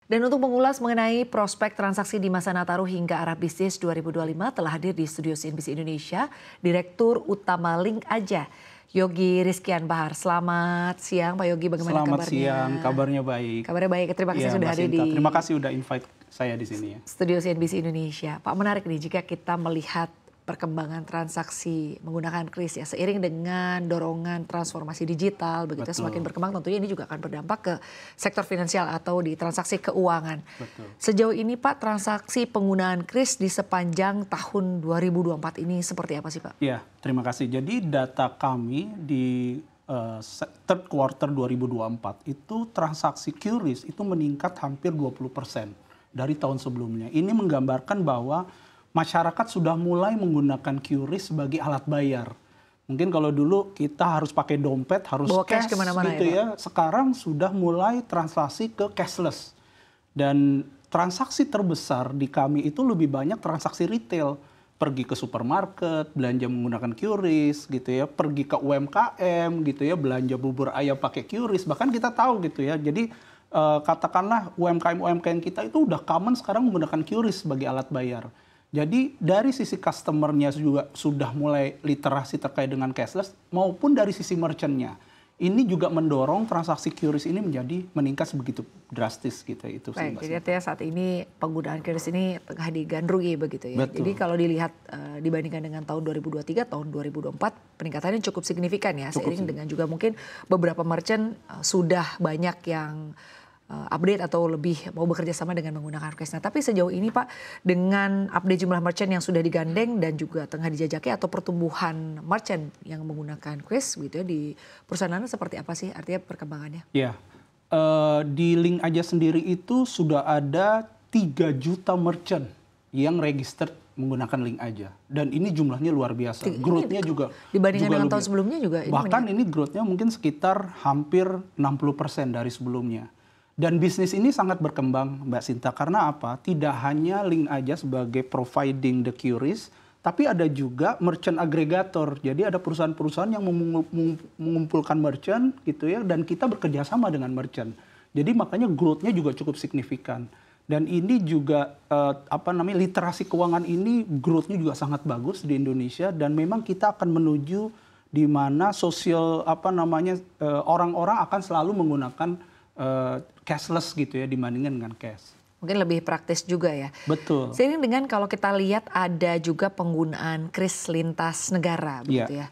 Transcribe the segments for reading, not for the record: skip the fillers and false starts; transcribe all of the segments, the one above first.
Dan untuk mengulas mengenai prospek transaksi di masa Nataru hingga arah bisnis 2025 telah hadir di studio CNBC Indonesia, Direktur Utama Link Aja, Yogi Rizkian Bahar. Selamat siang Pak Yogi, bagaimana kabarnya? Selamat siang, kabarnya baik. Kabarnya baik, terima kasih sudah hadir di Terima kasih sudah invite saya di sini ya. Studio CNBC Indonesia. Pak, menarik nih jika kita melihat perkembangan transaksi menggunakan kris ya, seiring dengan dorongan transformasi digital begitu semakin berkembang, tentunya ini juga akan berdampak ke sektor finansial atau di transaksi keuangan. Betul. Sejauh ini Pak, transaksi penggunaan kris di sepanjang tahun 2024 ini seperti apa sih Pak? Ya, terima kasih. Jadi data kami di third quarter 2024 itu transaksi QRIS itu meningkat hampir 20% dari tahun sebelumnya. Ini menggambarkan bahwa masyarakat sudah mulai menggunakan QRIS sebagai alat bayar. Mungkin kalau dulu kita harus pakai dompet, harus bawa cash kemana-mana gitu ya. Sekarang sudah mulai transaksi ke cashless. Dan transaksi terbesar di kami itu lebih banyak transaksi retail. Pergi ke supermarket, belanja menggunakan QRIS gitu ya. Pergi ke UMKM gitu ya, belanja bubur ayam pakai QRIS. Bahkan kita tahu gitu ya. Jadi katakanlah UMKM kita itu udah common sekarang menggunakan QRIS sebagai alat bayar. Jadi dari sisi customer-nya juga sudah mulai literasi terkait dengan cashless maupun dari sisi merchant-nya. Ini juga mendorong transaksi QRIS ini meningkat sebegitu drastis gitu itu. Baik, jadi artinya saat ini penggunaan QRIS ini tengah digandrungi begitu ya. Betul. Jadi kalau dilihat dibandingkan dengan tahun 2023, tahun 2024 peningkatannya cukup signifikan ya. Seiring dengan juga mungkin beberapa merchant sudah banyak yang update atau lebih mau bekerja sama dengan menggunakan kris. Nah, tapi sejauh ini Pak, dengan update jumlah merchant yang sudah digandeng dan juga tengah dijajaki atau pertumbuhan merchant yang menggunakan kris gitu ya di perusahaan Anda seperti apa sih artinya perkembangannya? Ya, di Link Aja sendiri itu sudah ada 3 juta merchant yang registered menggunakan Link Aja. Dan ini jumlahnya luar biasa. Growth-nya juga dibandingkan dengan tahun sebelumnya juga. Bahkan ini growth-nya mungkin sekitar hampir 60% dari sebelumnya. Dan bisnis ini sangat berkembang, Mbak Sinta, karena apa? Tidak hanya Link Aja sebagai providing the QRIS, tapi ada juga merchant aggregator. Jadi ada perusahaan-perusahaan yang mengumpulkan merchant gitu ya, dan kita bekerja sama dengan merchant. Jadi makanya growth-nya juga cukup signifikan. Dan ini juga literasi keuangan ini growth-nya juga sangat bagus di Indonesia, dan memang kita akan menuju di mana orang-orang akan selalu menggunakan cashless gitu ya dibandingkan dengan cash. Mungkin lebih praktis juga ya. Betul. Seiring dengan kalau kita lihat ada juga penggunaan kris lintas negara begitu ya.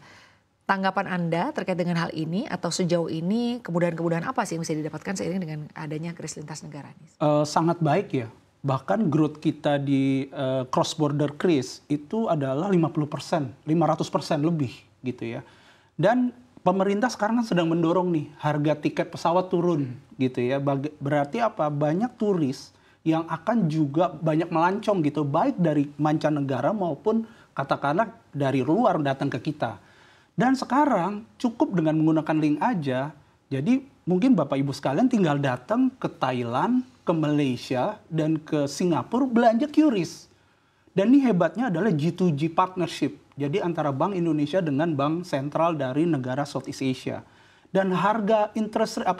Tanggapan Anda terkait dengan hal ini atau sejauh ini kemudahan-kemudahan apa sih yang bisa didapatkan seiring dengan adanya kris lintas negara ini? Sangat baik ya. Bahkan growth kita di cross border kris itu adalah 50%, 500% lebih gitu ya. Dan pemerintah sekarang kan sedang mendorong nih harga tiket pesawat turun gitu ya. Berarti apa? Banyak turis yang akan juga banyak melancong gitu, baik dari mancanegara maupun katakanlah dari luar datang ke kita. Dan sekarang cukup dengan menggunakan Link Aja. Jadi mungkin Bapak Ibu sekalian tinggal datang ke Thailand, ke Malaysia, dan ke Singapura belanja QRIS. Dan ini hebatnya adalah G2G partnership. Jadi antara Bank Indonesia dengan bank sentral dari negara Southeast Asia. Dan harga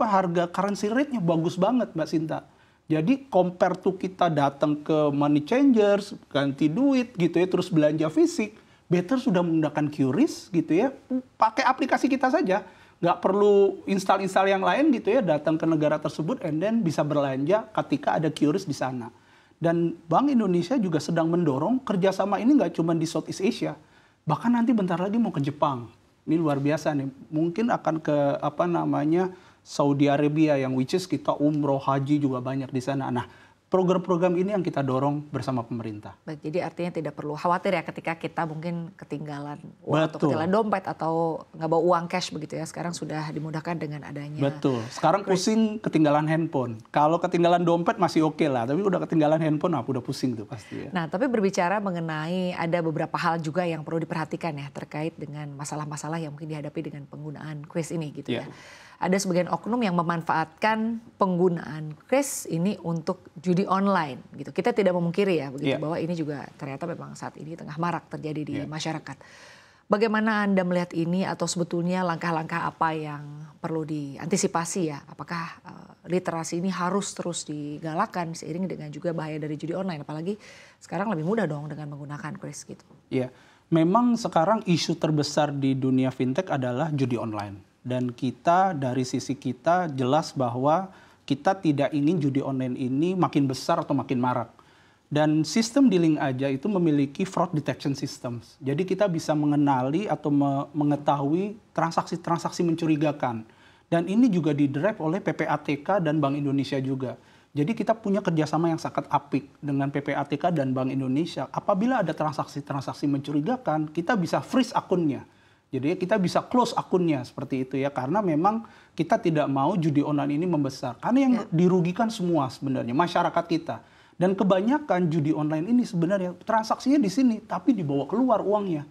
harga currency rate-nya bagus banget Mbak Sinta. Jadi compare to kita datang ke money changers, ganti duit gitu ya, terus belanja fisik, better sudah menggunakan QRIS gitu ya. Pakai aplikasi kita saja. Nggak perlu install yang lain gitu ya, datang ke negara tersebut and then bisa belanja ketika ada QRIS di sana. Dan Bank Indonesia juga sedang mendorong kerjasama ini nggak cuma di Southeast Asia. Bahkan nanti bentar lagi mau ke Jepang. Ini luar biasa nih. Mungkin akan ke Saudi Arabia yang which is kita umroh, haji juga banyak di sana. Nah, program-program ini yang kita dorong bersama pemerintah. Baik, jadi artinya tidak perlu khawatir ya ketika kita mungkin ketinggalan uang atau ketinggalan dompet atau nggak bawa uang cash begitu ya. Sekarang sudah dimudahkan dengan adanya. Betul. Sekarang pusing ketinggalan handphone. Kalau ketinggalan dompet masih oke lah, tapi udah ketinggalan handphone udah pusing tuh pasti ya. Nah, tapi berbicara mengenai ada beberapa hal juga yang perlu diperhatikan ya terkait dengan masalah-masalah yang mungkin dihadapi dengan penggunaan kris ini gitu ya. Ada sebagian oknum yang memanfaatkan penggunaan kris ini untuk judi online gitu. Kita tidak memungkiri ya begitu bahwa ini juga ternyata memang saat ini tengah marak terjadi di masyarakat. Bagaimana Anda melihat ini atau sebetulnya langkah-langkah apa yang perlu diantisipasi ya? Apakah literasi ini harus terus digalakan seiring dengan juga bahaya dari judi online? Apalagi sekarang lebih mudah dong dengan menggunakan Kris gitu. Ya, memang sekarang isu terbesar di dunia fintech adalah judi online. Dan kita dari sisi kita jelas bahwa kita tidak ingin judi online ini makin besar atau makin marak. Dan sistem D-Link aja itu memiliki fraud detection systems. Jadi kita bisa mengenali atau mengetahui transaksi-transaksi mencurigakan. Dan ini juga didrive oleh PPATK dan Bank Indonesia juga. Jadi kita punya kerjasama yang sangat apik dengan PPATK dan Bank Indonesia. Apabila ada transaksi-transaksi mencurigakan, kita bisa freeze akunnya. Jadi kita bisa close akunnya seperti itu ya. Karena memang kita tidak mau judi online ini membesar. Karena yang dirugikan semua sebenarnya, masyarakat kita. Dan kebanyakan judi online ini sebenarnya transaksinya di sini, tapi dibawa keluar uangnya,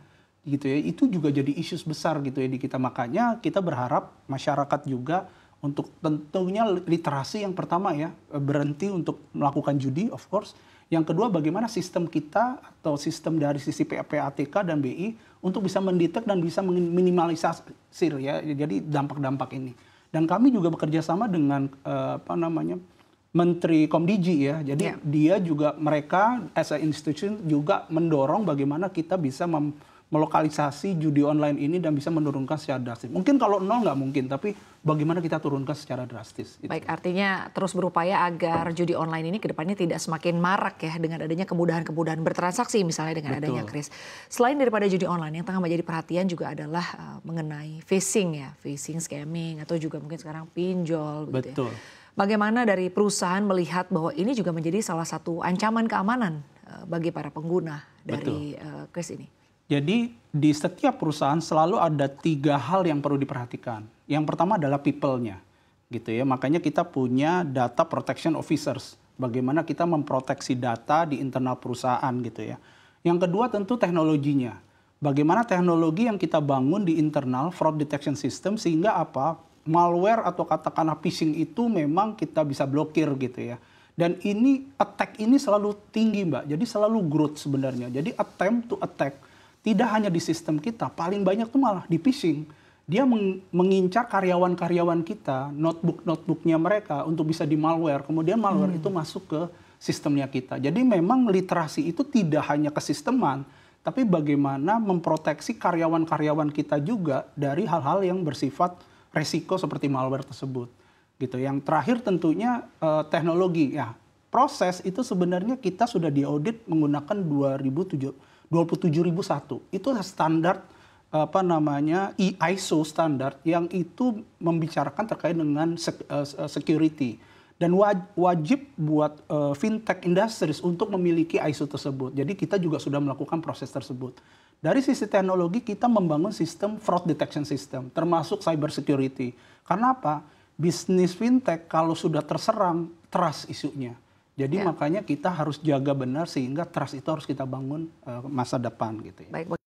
gitu ya. Itu juga jadi isu besar gitu ya di kita. Makanya kita berharap masyarakat juga untuk tentunya literasi yang pertama ya, berhenti untuk melakukan judi, of course. Yang kedua, bagaimana sistem kita atau sistem dari sisi PPATK dan BI untuk bisa mendetek dan bisa meminimalisasi ya, jadi dampak-dampak ini. Dan kami juga bekerja sama dengan Menteri Komdigi ya, jadi dia juga mereka as a institution juga mendorong bagaimana kita bisa melokalisasi judi online ini dan bisa menurunkan secara drastis. Mungkin kalau nol nggak mungkin, tapi bagaimana kita turunkan secara drastis. Gitu. Baik, artinya terus berupaya agar judi online ini kedepannya tidak semakin marak ya dengan adanya kemudahan-kemudahan bertransaksi misalnya dengan adanya Kris. Selain daripada judi online yang tengah menjadi perhatian juga adalah mengenai phishing ya, phishing, scamming atau juga mungkin sekarang pinjol. Begitu Betul. Ya. Bagaimana dari perusahaan melihat bahwa ini juga menjadi salah satu ancaman keamanan bagi para pengguna dari Kris ini? Jadi di setiap perusahaan selalu ada 3 hal yang perlu diperhatikan. Yang pertama adalah people-nya, gitu ya. Makanya kita punya data protection officers. Bagaimana kita memproteksi data di internal perusahaan, gitu ya. Yang kedua tentu teknologinya. Bagaimana teknologi yang kita bangun di internal fraud detection system sehingga apa? Malware atau katakanlah phishing itu memang kita bisa blokir gitu ya. Dan ini attack ini selalu tinggi Mbak, jadi selalu growth sebenarnya. Jadi attempt to attack tidak hanya di sistem kita, paling banyak tuh malah di phishing. Dia mengincar karyawan-karyawan kita, notebook-notebooknya mereka untuk bisa di malware. Kemudian malware itu masuk ke sistemnya kita. Jadi memang literasi itu tidak hanya kesisteman, tapi bagaimana memproteksi karyawan-karyawan kita juga dari hal-hal yang bersifat resiko seperti malware tersebut, gitu. Yang terakhir tentunya teknologi ya. Proses itu sebenarnya kita sudah diaudit menggunakan 27001. Itu standar ISO standar yang itu membicarakan terkait dengan security dan wajib buat fintech industries untuk memiliki ISO tersebut. Jadi kita juga sudah melakukan proses tersebut. Dari sisi teknologi kita membangun sistem fraud detection system, termasuk cyber security. Karena apa? Bisnis fintech kalau sudah terserang, trust isunya. Jadi makanya kita harus jaga benar sehingga trust itu harus kita bangun masa depan gitu ya. Baik.